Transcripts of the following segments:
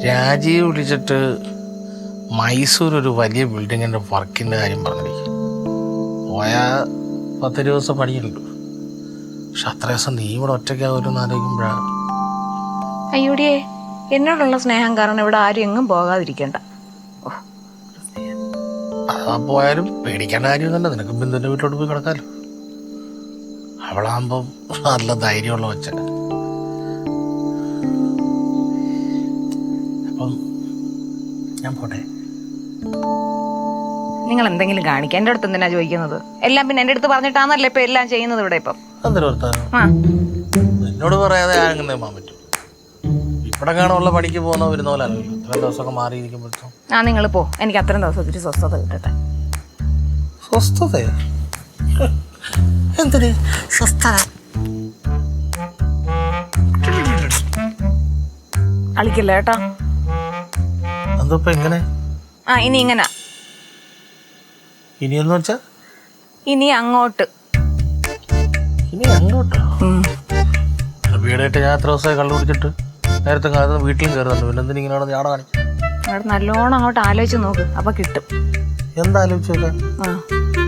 രാജീവ് വിളിച്ചിട്ട് മൈസൂർ ഒരു വലിയ ബിൽഡിങ്ങിൻ്റെ വർക്കിൻ്റെ കാര്യം പറഞ്ഞിരിക്കും. പോയാൽ 10 ദിവസം പണിയുണ്ട്. പക്ഷെ അത്ര ദിവസം നീ ഇവിടെ ഒറ്റയ്ക്കാവൂലെന്ന് ആലോചിക്കുമ്പോഴാണ്. അയ്യോടിയേ, എന്നോടുള്ള സ്നേഹം കാരണം ഇവിടെ ആരും എങ്ങും പോകാതിരിക്കണ്ട. അതാ പോയാലും പേടിക്കേണ്ട കാര്യം തന്നെ. നിനക്ക് ബിന്ദുവിൻ്റെ വീട്ടിലോട്ട് പോയി കിടക്കാമല്ലോ. അവളാകുമ്പം നല്ല ധൈര്യമുള്ള വെച്ച. അപ്പം ഞാൻ പോട്ടെ. നിങ്ങൾ എന്തെങ്കിലും കാണിക്കുക. എൻ്റെ അടുത്ത് എന്തിനാ ചോദിക്കുന്നത്? എല്ലാം പിന്നെ എൻ്റെ അടുത്ത് പറഞ്ഞിട്ടാണല്ലോ ഇപ്പൊ എല്ലാം ചെയ്യുന്നത് ഇവിടെ. ഇപ്പം എന്തൊരു വർത്താനം എന്നോട് പറയാതെ ആരെങ്കിലും പോകാൻ പറ്റും? ഇവിടെ കാണുള്ള പണിക്ക് പോകുന്ന വരുന്ന പോലെ അല്ലല്ലോ. ഇത്രയും ദിവസമൊക്കെ മാറിയിരിക്കുമ്പോഴത്തേക്കും നിങ്ങൾ പോ. എനിക്ക് അത്രയും ദിവസം ഒത്തിരി സ്വസ്ഥത കിട്ടട്ടെ. സ്വസ്ഥതയോ? എന്തൊരു സ്വസ്ഥത? കളിക്കില്ല കേട്ടോ. എന്തോ ഇപ്പൊ എങ്ങനെ? ഇനി ഇങ്ങനെ. ഇനിയെന്ന് വെച്ചാ ഇനി അങ്ങോട്ട്. ഇനി അങ്ങോട്ടോ? വീടായിട്ട് ഞാൻ എത്ര ദിവസമായി കള്ളു കുടിച്ചിട്ട് നേരത്തെ കാലത്ത് വീട്ടിലും കയറുന്നുണ്ട്. പിന്നെ എന്തിനാ ഇങ്ങനെ ഞാട കാണിച്ചു? അവിടെ നല്ലോണം അങ്ങോട്ട് ആലോചിച്ച് നോക്ക്, അപ്പൊ കിട്ടും. എന്താലോചിച്ചോക്കെ?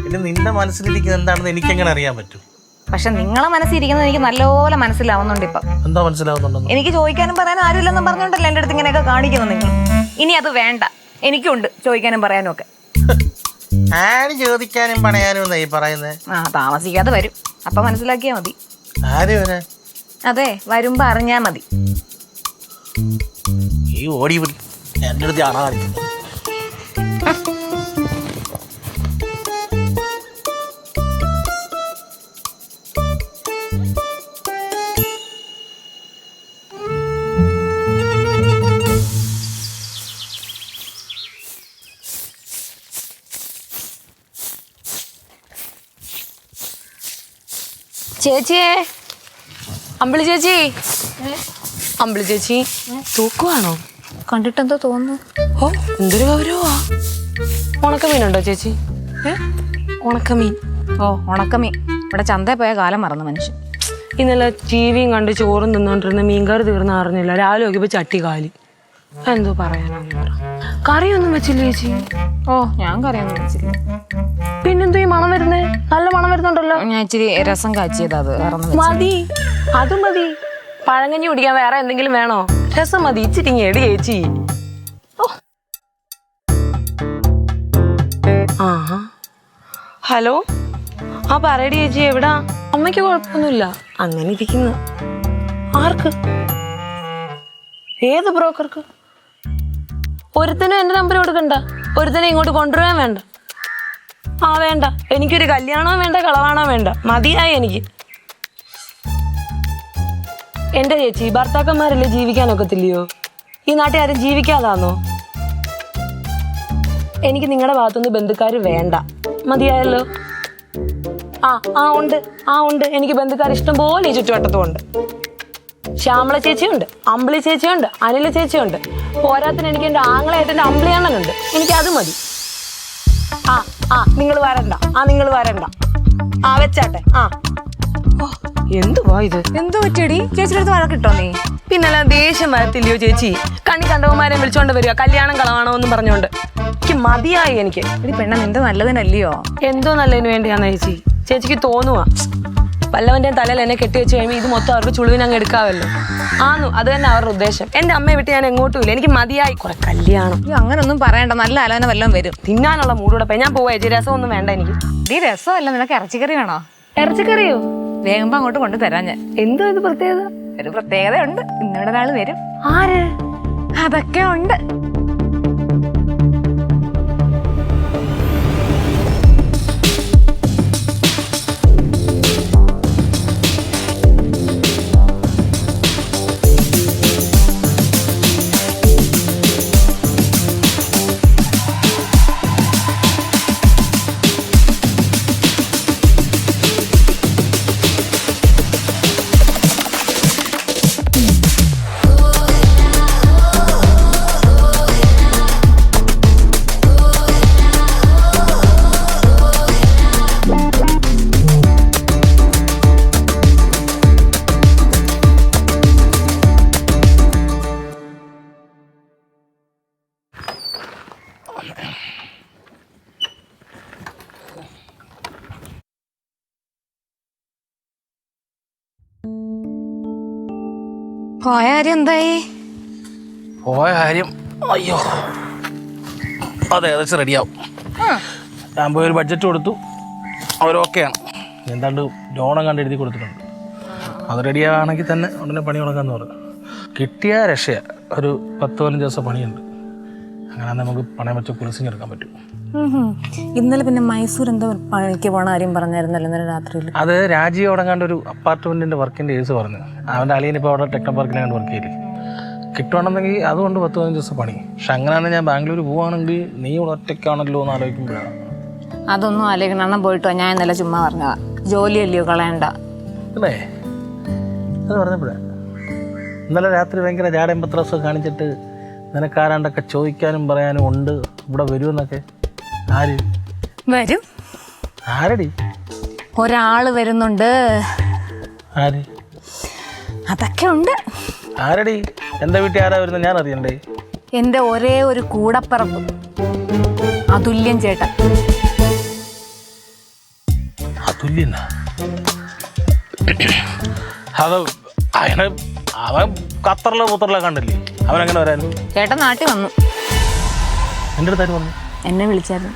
പിന്നെ നിന്റെ മനസ്സിലിരിക്കുന്നത് എന്താണെന്ന് എനിക്കെങ്ങനെ അറിയാൻ പറ്റും? പക്ഷെ നിങ്ങളെ മനസ്സിരിക്കുന്നത് എനിക്ക് നല്ലപോലെ മനസ്സിലാവുന്നുണ്ട് ഇപ്പൊ. എന്താ മനസ്സിലാവുന്നുണ്ടെന്ന്? എനിക്ക് ചോദിക്കാനും പറയാനും ആരുമില്ലെന്നും പറഞ്ഞോണ്ടല്ലോ എൻ്റെ അടുത്ത് ഇങ്ങനെയൊക്കെ കാണിക്കുന്നു നിങ്ങൾ. ഇനി അത് വേണ്ട. എനിക്കുണ്ട് ചോദിക്കാനും പറയാനും ഒക്കെ. ആര് ചോദിക്കാനും പറയാനും എന്നാ ഈ പറയുന്നത്? താമസിക്കാതെ വരും. അപ്പൊ മനസ്സിലാക്കിയാ മതി. ആര് വരാൻ? അതെ, വരുമ്പോ അറിഞ്ഞാ മതി. ഈ ഓടി എന്റെ അടുത്ത് ആണോ കാണിക്കുന്നത്? ചേച്ചിയെ, അമ്പിളി ചേച്ചി, അമ്പിളി ചേച്ചി തൂക്കുവാണോ? കണ്ടിട്ടെന്തോ തോന്നുന്നു. ഓ, എന്തൊരു ഗൗരവാ. ഉണക്കമീനുണ്ടോ ചേച്ചി? ഉണക്കമീൻ. ഉണക്കമീൻ ഇവിടെ ചന്തയിൽ പോയ കാലം മറന്നു മനുഷ്യൻ. ഇന്നലെ ടിവിയും കണ്ട് ചോറും തിന്നോണ്ടിരുന്ന മീൻകറി തീർന്ന അറിഞ്ഞില്ല. രാവിലെ നോക്കിയപ്പോ ചട്ടി കാലി. എന്തോ പറയാനോ. കറിയൊന്നും വെച്ചില്ല ചേച്ചി? ഞാൻ കറിയൊന്നും വെച്ചില്ല. പിന്നെന്തോ ഈ മണം വരുന്നേ? നല്ല മണം വരുന്നുണ്ടല്ലോ. ഞാൻ ഇച്ചിരി രസം കാച്ചിയത്. അത് മതി, അത് മതി. പഴങ്കഞ്ഞി കുടിക്കാൻ വേറെ എന്തെങ്കിലും വേണോ? രസം മതി. ഇച്ചിരി എടി ചേച്ചി. ഹലോ, പറയടി ചേച്ചി, എവിടാ? അമ്മയ്ക്ക് കുഴപ്പമൊന്നുമില്ല, അങ്ങനെ ഇരിക്കുന്നു. ആർക്ക്? ഏത് ബ്രോക്കർക്ക്? ഒരുത്തനും എന്റെ നമ്പർ കൊടുക്കണ്ട. ഒരുത്തനെ ഇങ്ങോട്ട് കൊണ്ടുവരാൻ വേണ്ട. വേണ്ട, എനിക്കൊരു കല്യാണോ വേണ്ട, കളവാണോ വേണ്ട. മതിയായി എനിക്ക്. എന്റെ ചേച്ചി, ഭർത്താക്കന്മാരല്ലേ ജീവിക്കാനൊക്കത്തില്ലയോ? ഈ നാട്ടിൽ ആരും ജീവിക്കാതാന്നോ? എനിക്ക് നിങ്ങളുടെ ഭാഗത്തുനിന്ന് ബന്ധുക്കാർ വേണ്ട. മതിയായല്ലോ. ഉണ്ട്. എനിക്ക് ബന്ധുക്കാർ ഇഷ്ടം പോലെ ഈ ചുറ്റുവട്ടത്തും ഉണ്ട്. ശ്യാമള ചേച്ചിയുണ്ട്, അമ്പിളി ചേച്ചിയുണ്ട്, അനില ചേച്ചിയുണ്ട്. പോരാത്തിന് എനിക്ക് എന്റെ ആങ്ങളായിട്ട് എന്റെ അമ്പിളിയണ്ണനുണ്ട്. എനിക്ക് അത് മതി. നിങ്ങൾ വരണ്ട. നിങ്ങൾ വരണ്ട. വെച്ചാട്ടെ. എന്തുവാ ഇത്? എന്തോ പറ്റിയടി? ചേച്ചിയുടെ അടുത്ത് വഴക്കിട്ടോ നീ? പിന്നല്ല, ദേഷ്യം വരത്തില്ലയോ ചേച്ചി? കണ്ണി കണ്ടവന്മാരെ വിളിച്ചോണ്ട് വരിക, കല്യാണം കളവാണോ എന്നും പറഞ്ഞോണ്ട്. എനിക്ക് മതിയായി. എനിക്ക് പെണ്ണ നിന്റെ നല്ലതിനല്ലയോ? എന്തോ നല്ലതിന് വേണ്ടിയാന്ന് ചേച്ചി? ചേച്ചിക്ക് തോന്നുവാ വല്ലവന്റെ തലയിൽ എന്നെ കെട്ടി വെച്ച് കഴിയുമ്പോൾ ഇത് മൊത്തം അവർക്ക് ചുളുവിനങ്ങ് എടുക്കാവല്ലോ. അത് തന്നെ അവരുടെ ഉദ്ദേശം. എന്റെ അമ്മയെ വിട്ട് ഞാൻ എങ്ങോട്ടും ഇല്ല. എനിക്ക് മതിയായി കുറെ കല്യാണം. അങ്ങനൊന്നും പറയണ്ട. നല്ല ആലോചന വല്ലതും വരും. തിന്നാനുള്ള മൂടൂടെ ഞാൻ പോവാ ചേച്ചി. രസമൊന്നും വേണ്ട എനിക്ക്. ഈ രസമല്ല, നിനക്ക് ഇറച്ചിക്കറി വേണോ? ഇറച്ചിക്കറിയോ? വേഗം അങ്ങോട്ട് കൊണ്ടുതരാം ഞാൻ. എന്തോ ഇത് പ്രത്യേകത? ഒരു പ്രത്യേകതയുണ്ട്. ഇന്നിവിടെ ഒരാൾ വരും. ആര്? അതൊക്കെ ഉണ്ട്. പോയ കാര്യം എന്തായി? പോയ കാര്യം അയ്യോ അതെ ഏകദേശം റെഡിയാവും. ഞാൻ പോയി ഒരു ബഡ്ജറ്റ് കൊടുത്തു, അവരൊക്കെയാണ്. എന്താണ്ട് ലോണം കണ്ട് എഴുതി കൊടുത്തിട്ടുണ്ട്. അത് റെഡിയാണെങ്കിൽ തന്നെ ഉടനെ പണി തുടങ്ങാമെന്ന് പറഞ്ഞു. കിട്ടിയ രക്ഷ ഒരു 10-15 ദിവസം പണിയുണ്ട്. അങ്ങനെ നമുക്ക് പണയം വെച്ച കുളിസിങ് എടുക്കാൻ പറ്റും. ഇന്നലെ പിന്നെ മൈസൂർ എന്തോ പണിക്ക് പോണ കാര്യം പറഞ്ഞായിരുന്നല്ലോ ഇന്നലെ രാത്രിയിൽ. അത് രാജീവ് തുടങ്ങാണ്ട് ഒരു അപ്പാർട്ട്മെൻറ്റിൻ്റെ വർക്കിൻ്റെ കേസ് പറഞ്ഞു. അവൻ്റെ അളിയനിപ്പോൾ അവിടെ ടെക്നോ പാർക്കിലാണ് വർക്ക് ചെയ്യില്ല. കിട്ടുവാണെന്നെങ്കിൽ അതുകൊണ്ട് 10-15 ദിവസം പണി. പക്ഷെ അങ്ങനെയാണെങ്കിൽ ഞാൻ ബാംഗ്ലൂർ പോവുകയാണെങ്കിൽ നീ ഇവിടെ ഒറ്റയ്ക്കാണല്ലോ എന്ന് ആലോചിക്കുമ്പോഴാണ്. അതൊന്നും ആലോചിക്കണം. അണ്ണം പോയിട്ടോ, ഞാൻ ഇന്നലെ ചുമ്മാ പറഞ്ഞതാ. ജോലിയല്ലയോ കളയണ്ട അല്ലേ? അത് പറഞ്ഞപ്പോഴേ ഇന്നലെ രാത്രി ഭയങ്കര ജാടയും പത്രമൊക്കെ കാണിച്ചിട്ട് നിനക്കാരാണ്ടൊക്കെ ചോദിക്കാനും പറയാനും ഉണ്ട്, ഇവിടെ വരുമെന്നൊക്കെ. ആര് വരും? ആരടി? ഒരാള് വരുന്നുണ്ട്. ആര്? അതൊക്കെ ഉണ്ട്. ആരടി? എൻ്റെ വീട്ടിൽ ആരാ വരുന്നത് ഞാൻ അറിയണ്ടേ? എൻ്റെ ഒരേ ഒരു കൂടപ്പിറപ്പ് അതുല്യൻ ചേട്ടൻ. അതുല്യനാ? അത് അവൻ ഖത്തറിലെ പുത്തറിലെ കണ്ടില്ലേ? അവനെങ്ങനെ വരാൻ? ചേട്ടൻ നാട്ടിൽ വന്നു. എൻ്റെ അടുത്താര് വന്നു? എന്നെ വിളിച്ചായിരുന്നു.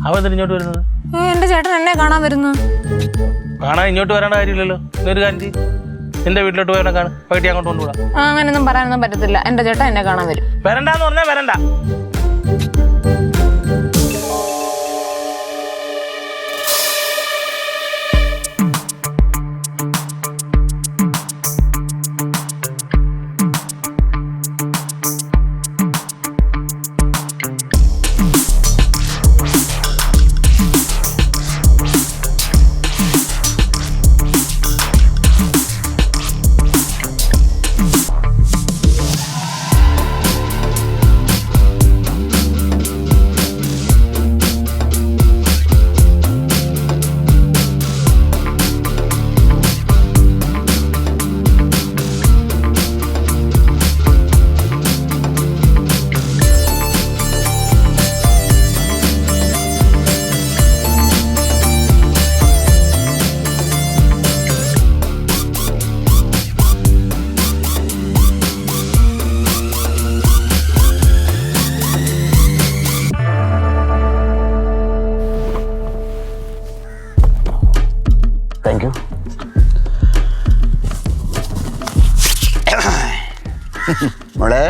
അവൻ എന്തിനാ ഇങ്ങോട്ട് വരുന്നത്? എൻ്റെ ചേട്ടൻ എന്നെ കാണാൻ വരുന്നു. കാണാൻ ഇങ്ങോട്ട് വരേണ്ട കാര്യമില്ലല്ലോ. ഒരു കാര്യം ചെയ്യ്, എൻ്റെ വീട്ടിലോട്ട് പോയി കാണും, പോയിട്ട് അങ്ങോട്ട് കൊണ്ടുപോകാം. അങ്ങനെയൊന്നും പറയാനൊന്നും പറ്റത്തില്ല. എൻ്റെ ചേട്ടൻ എന്നെ കാണാൻ വരും. വരണ്ടെന്ന് പറഞ്ഞാൽ വരണ്ട. Thank you. മോളെ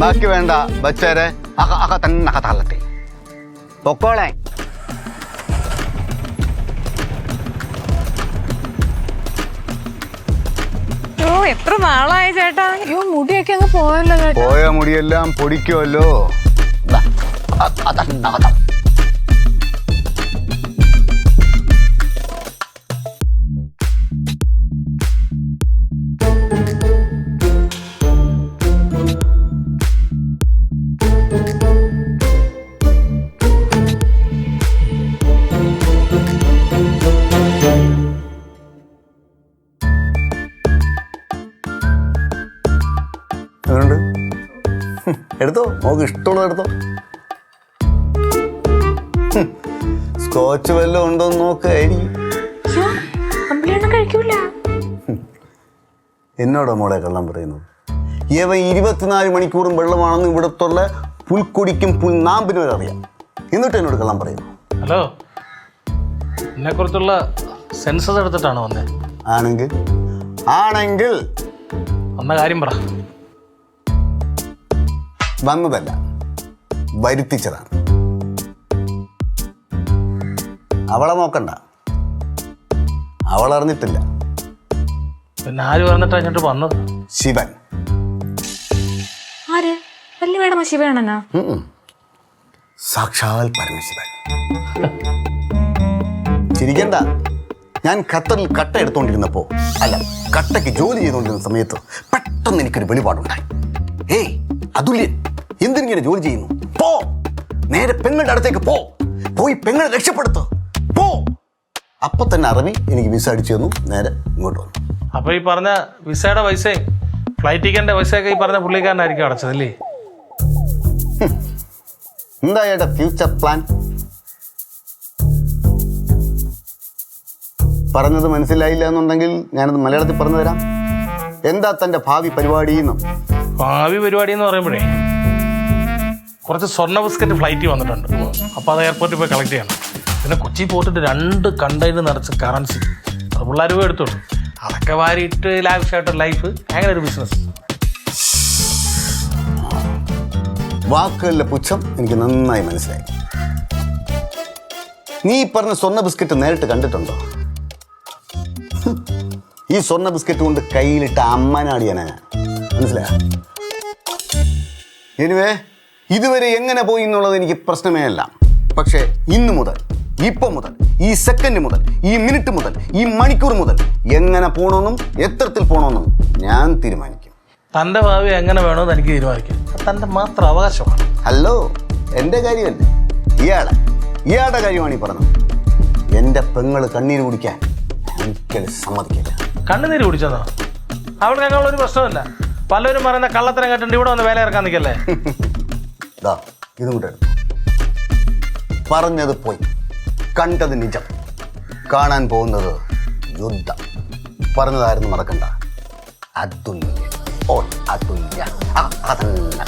ബാക്കി വേണ്ട ബച്ചേരെ അക തന്നെ തള്ളട്ടെ പൊക്കോളെ. എത്ര നാളായി ചേട്ടാ. അയ്യോ മുടിയൊക്കെ അങ്ങ് പോയല്ലോ ചേട്ടാ. പോയ മുടിയെല്ലാം പൊടിക്കുമല്ലോ. എടുത്തോ, നമുക്ക് ഇഷ്ടമുള്ളത് എടുത്തോ. സ്കോച്ച് വല്ലതും ഉണ്ടോന്ന് നോക്കായിരിക്കും. എന്നോടോ മോളെ കള്ളം പറയുന്നത്? ഇവ 24 മണിക്കൂറും വെള്ളമാണെന്ന് ഇവിടത്തുള്ള പുൽക്കൊടിക്കും പുൽനാമ്പിനും വരെ അറിയാം. എന്നിട്ട് എന്നോട് കള്ളം പറയുന്നു. ഹലോ, എന്നെ കുറിച്ചുള്ള സെൻസസ് എടുത്തിട്ടാണ് വന്നേ? ആണെങ്കിൽ വന്ന കാര്യം പറ. വന്നതല്ല, വരുത്തിച്ചതാണ്. അവളെ നോക്കണ്ട, അവളറിഞ്ഞിട്ടില്ല. പിന്നെ ആര് പറഞ്ഞിട്ടാ ഇങ്ങോട്ട് വന്നത്? ശിവൻ. ആര്? വലിയ വേടമ ശിവനാണെന്നാ? സാക്ഷാൽ പരമശിവൻ. ചിരിക്കണ്ട. ഞാൻ ഖത്തറിൽ കട്ട എടുത്തോണ്ടിരുന്നപ്പോ, അല്ല കട്ടയ്ക്ക് ജോലി ചെയ്തുകൊണ്ടിരുന്ന സമയത്ത് പെട്ടെന്ന് എനിക്കൊരു വെളിപാടുണ്ടായി. ഏയ് അതുല്യൻ, എന്തിനിങ്ങനെ ജോലി ചെയ്യുന്നു? പോ, നേരെ പെങ്ങളുടെ അടുത്തേക്ക് പോ, പോയി പെങ്ങളെ രക്ഷപ്പെടുത്തു, പോ. അപ്പൊ തന്നെ അറബി എനിക്ക് വിസ അടിച്ചു തന്നു, നേരെ ഇങ്ങോട്ട് വന്നു. അപ്പൊ ഈ പറഞ്ഞ വിസയുടെ പൈസയും ഫ്ലൈറ്റ് ടിക്കറ്റിന്റെ പൈസയൊക്കെ ഈ പറഞ്ഞ പുള്ളിക്കാരനായിരിക്കും അടച്ചതല്ലേ? എന്താ ഏട്ടാ ഫ്യൂച്ചർ പ്ലാൻ? പറഞ്ഞത് മനസ്സിലായില്ല എന്നുണ്ടെങ്കിൽ ഞാനത് മലയാളത്തിൽ പറഞ്ഞു തരാം. എന്താ തൻ്റെ ഭാവി പരിപാടി എന്ന്? ഭാവി പരിപാടി എന്ന് പറയുമ്പോഴേ കുറച്ച് സ്വർണ്ണ ബിസ്ക്കറ്റ് ഫ്ലൈറ്റ് വന്നിട്ടുണ്ട്. അപ്പോൾ അത് എയർപോർട്ടിൽ പോയി കളക്ട് ചെയ്യണം. പിന്നെ കൊച്ചി പോയിട്ട് 2 കണ്ടെയ്നർ നിറച്ച് കറൻസി അത് പിള്ളേർ പോയി എടുത്തോളൂ. അതൊക്കെ വാരിയിട്ട് ലാവിഷായിട്ട് ലൈഫ്, അങ്ങനെ ഒരു ബിസിനസ്. വാക്കുകളിലെ പുച്ഛം എനിക്ക് നന്നായി മനസ്സിലായി. നീ പറഞ്ഞ സ്വർണ്ണ ബിസ്ക്കറ്റ് നേരിട്ട് കണ്ടിട്ടുണ്ടോ? ഈ സ്വർണ്ണ ബിസ്ക്കറ്റ് കൊണ്ട് കയ്യിലിട്ട അമ്മനാടിയാനാ ഞാൻ. മനസ്സിലായ? എനിവേ, ഇതുവരെ എങ്ങനെ പോയി എന്നുള്ളത് എനിക്ക് പ്രശ്നമേ അല്ല. പക്ഷേ ഇന്ന് മുതൽ, ഇപ്പം മുതൽ, ഈ സെക്കൻഡ് മുതൽ, ഈ മിനിറ്റ് മുതൽ, ഈ മണിക്കൂർ മുതൽ എങ്ങനെ പോകണമെന്നും എത്രത്തിൽ പോകണമെന്നും ഞാൻ തീരുമാനിക്കും. തൻ്റെ ഭാവി എങ്ങനെ വേണമെന്ന് എനിക്ക് തീരുമാനിക്കാം. തൻ്റെ മാത്രം അവകാശമാണ്. ഹലോ, എൻ്റെ കാര്യമല്ലേ, ഇയാളുടെ കാര്യമാണ് ഈ പറഞ്ഞത്. എൻ്റെ പെങ്ങള് കണ്ണീര് കുടിക്കാൻ ഒരിക്കലും സമ്മതിക്കില്ല. കണ്ണുനീര് കുടിച്ചെന്നോ? അവിടെ ഞങ്ങളൊരു പ്രശ്നമില്ല. പലരും പറയുന്ന കള്ളത്തരം കേട്ടിട്ട് ഇവിടെ വന്ന് വേല ഇറക്കാൻ നിൽക്കല്ലേ. ഇതും കൂടെ എടുത്തു. പറഞ്ഞത് പോയി, കണ്ടത് നിജം, കാണാൻ പോകുന്നത് യുദ്ധം. പറഞ്ഞതായിരുന്നു മറക്കണ്ട. അതുല്യ, അതുല്യ, അതന്നെ.